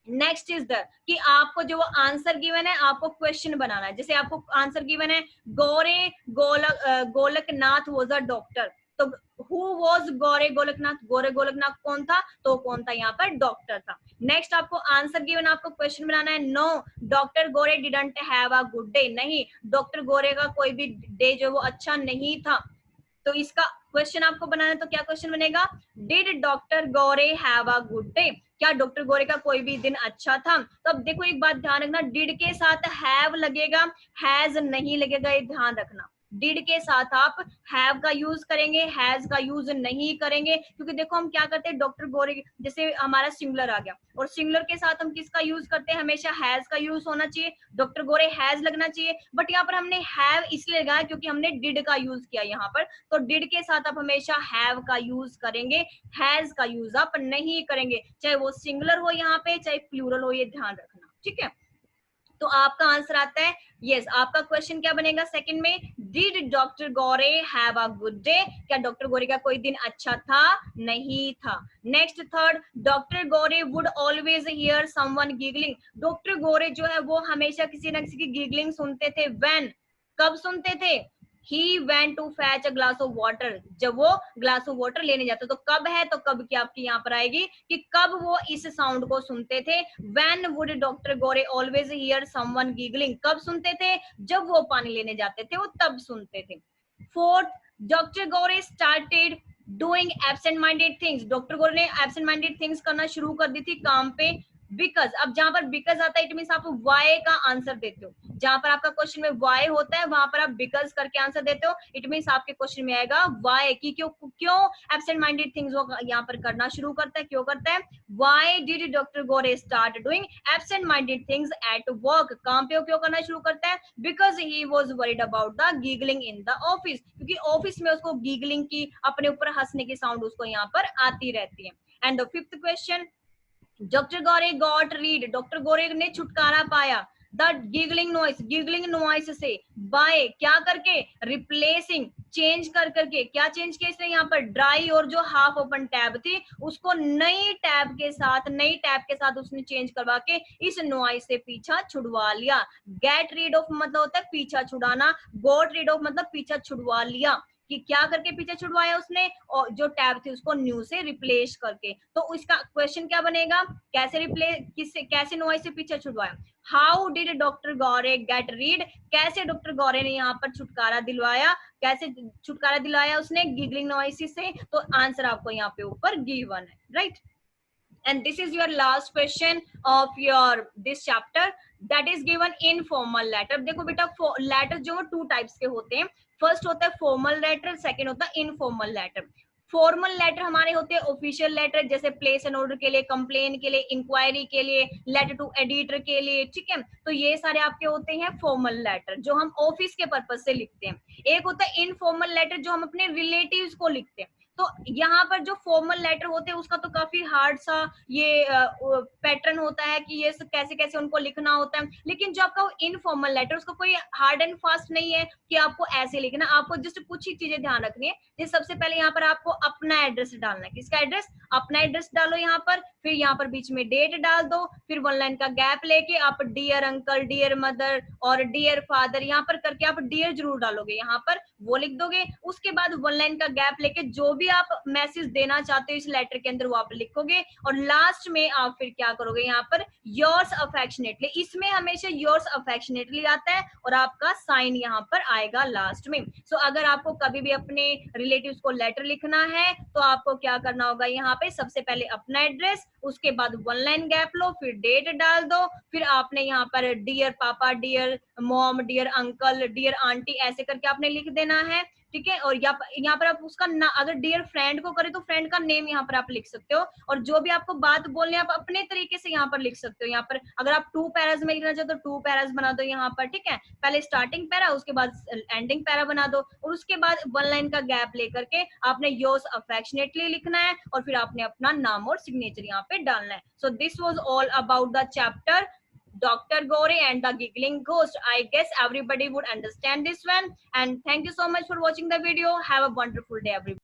नेक्स्ट इज द कि आपको जो वो आंसर गिवन है आपको क्वेश्चन बनाना है. जैसे आपको आंसर गिवन है गोरे गोलकनाथ वाज अ डॉक्टर, तो हु वाज गोरे गोलकनाथ, गोरे गोलकनाथ कौन था, तो कौन था यहाँ पर डॉक्टर था. नेक्स्ट आपको आंसर गिवन, आपको क्वेश्चन बनाना है. No doctor Gore didn't have a good day. नहीं, डॉक्टर गोरे का कोई भी डे जो वो अच्छा नहीं था. तो इसका क्वेश्चन आपको बनाना है, तो क्या क्वेश्चन बनेगा did doctor Gore have a good day. क्या डॉक्टर गोरे का कोई भी दिन अच्छा था. तो अब देखो एक बात ध्यान रखना, डिड के साथ हैव लगेगा, हैज नहीं लगेगा, ये ध्यान रखना. डिड के साथ आप हैव का यूज करेंगे, हैज का यूज नहीं करेंगे, क्योंकि देखो हम क्या करते हैं डॉक्टर गोरे, जैसे हमारा सिंगुलर आ गया और सिंगुलर के साथ हम किसका यूज करते हैं, हमेशा हैज का यूज होना चाहिए, डॉक्टर गोरे हैज लगना चाहिए. बट यहाँ पर हमने हैव इसलिए लगाया क्योंकि हमने डिड का यूज किया यहाँ पर, तो डिड के साथ आप हमेशा हैव का यूज करेंगे, हैज का यूज आप नहीं करेंगे, चाहे वो सिंगुलर हो यहाँ पे चाहे प्लूरल हो, ये ध्यान रखना, ठीक है. तो आपका आंसर आता है यस. आपका क्वेश्चन क्या बनेगा सेकंड में, did doctor Gore have a good day. क्या डॉक्टर गोरे का कोई दिन अच्छा था, नहीं था. Next third, doctor Gore would always here someone giggling. Doctor गोरे जो है वो हमेशा किसी न किसी की गिगलिंग सुनते थे. व्हेन, कब सुनते थे, he went to fetch a glass of water. जब वो ग्लास ऑफ वाटर लेने जाते, तो कब है, तो कब की आपकी यहाँ पर आएगी कि कब वो इस साउंड को सुनते थे. when would Dr. Gore always hear someone giggling. कब सुनते थे, जब वो पानी लेने जाते थे वो तब सुनते थे. Fourth, Dr. Gore started doing absent minded things. Doctor Gore ने absent minded things करना शुरू कर दी थी काम पे. बिकॉज, अब जहां पर बिकॉज आता है इट मीन आप वाई का आंसर देते हो. जहां पर आपका क्वेश्चन में वाई होता है वहां पर आप बिकॉज करके आंसर देते हो, इट मीन आपके क्वेश्चन में आएगा वाई, की क्यों एब्सेंट माइंडेड थिंग्स वो यहाँ पर करना शुरू करता है, क्यों करता है. Why did doctor Gore start doing absent minded things at work. काम पे वो क्यों करना शुरू करता है, because he was worried about the giggling in the office. क्योंकि ऑफिस में उसको गीगलिंग की, अपने ऊपर हंसने की साउंड उसको यहाँ पर आती रहती है. And the fifth question, doctor Gore got read, doctor Gore ने छुटकारा पाया द गिगलिंग नॉइस से बाय क्या करके, रिप्लेसिंग चेंज कर करके, क्या चेंज किया इसने यहाँ पर, ड्राई और जो हाफ ओपन टैब थी उसको नई टैब के साथ उसने चेंज करवा के इस नॉइस से पीछा छुड़वा लिया। गेट रीड ऑफ मतलब होता है पीछा छुड़ाना, गॉट रीड ऑफ मतलब पीछा छुड़वा लिया, कि क्या करके पीछे छुड़वाया उसने, और जो टैब थी उसको न्यू से रिप्लेस करके। तो इसका क्वेश्चन क्या बनेगा, कैसे रिप्लेस, किससे, कैसे नॉइस से पीछे छुड़वाया। How did doctor Gore get rid, कैसे डॉक्टर गौरे ने यहाँ पर छुटकारा दिलवाया, कैसे छुटकारा दिलवाया उसने गिगलिंग नॉइस से। तो आंसर आपको यहाँ पे ऊपर गिवन है, right. And this is your last question of your this chapter, that is given informal letter। देखो बेटा लेटर जो टू टाइप्स के होते हैं, फर्स्ट होता है फॉर्मल लेटर, सेकंड होता है इनफॉर्मल लेटर। फॉर्मल लेटर हमारे होते हैं ऑफिशियल लेटर, जैसे प्लेस एन ऑर्डर के लिए, कंप्लेन के लिए, इंक्वायरी के लिए, लेटर टू एडिटर के लिए, ठीक है। तो ये सारे आपके होते हैं फॉर्मल लेटर जो हम ऑफिस के पर्पज से लिखते हैं। एक होता है इनफॉर्मल लेटर जो हम अपने रिलेटिव्स को लिखते हैं। तो यहाँ पर जो फॉर्मल लेटर होते हैं उसका तो काफी हार्ड सा ये पैटर्न होता है कि ये कैसे कैसे उनको लिखना होता है, लेकिन जो आपका इनफॉर्मल लेटर उसका कोई हार्ड एंड फास्ट नहीं है कि आपको ऐसे लिखना, आपको जस्ट कुछ ही चीजें ध्यान रखनी है। जैसे सबसे पहले यहाँ पर आपको अपना एड्रेस डालना है, किसका एड्रेस, अपना एड्रेस डालो यहाँ पर, फिर यहाँ पर बीच में डेट डाल दो, फिर वन लाइन का गैप लेके आप डियर अंकल, डियर मदर और डियर फादर यहाँ पर करके आप डियर जरूर डालोगे, यहाँ पर वो लिख दोगे। उसके बाद वन लाइन का गैप लेके जो भी आप मैसेज देना चाहते हो इस लेटर के अंदर वो आप लिखोगे, और लास्ट में आप फिर क्या करोगे, यहाँ पर योर्स अफेक्शनेटली, इसमें हमेशा योर्स अफेक्शनेटली आता है और आपका साइन यहाँ पर आएगा लास्ट में। सो अगर आपको कभी भी अपने रिलेटिव्स को लेटर लिखना है तो आपको क्या करना होगा, यहाँ पे सबसे पहले अपना एड्रेस, उसके बाद वन लाइन गैप लो, फिर डेट डाल दो, फिर आपने यहाँ पर dear papa, dear mom, dear uncle, dear aunty ऐसे करके आपने लिख देना है, ठीक है। और यहाँ पर आप उसका ना, अगर डियर फ्रेंड को करे तो फ्रेंड का नेम यहाँ पर आप लिख सकते हो, और जो भी आपको बात बोलनी है आप अपने तरीके से यहाँ पर लिख सकते हो। यहाँ पर अगर आप 2 पैराज में लिखना चाहो तो 2 पैराज बना दो यहाँ पर, ठीक है। पहले स्टार्टिंग पैरा, उसके बाद एंडिंग पैरा बना दो, और उसके बाद वन लाइन का गैप लेकर के आपने योर्स अफेक्शनेटली लिखना है, और फिर आपने अपना नाम और सिग्नेचर यहाँ पे डालना है। So this was all about the chapter Dr. Gore and the Giggling Ghost. I guess everybody would understand this one. And thank you so much for watching the video. Have a wonderful day, everybody.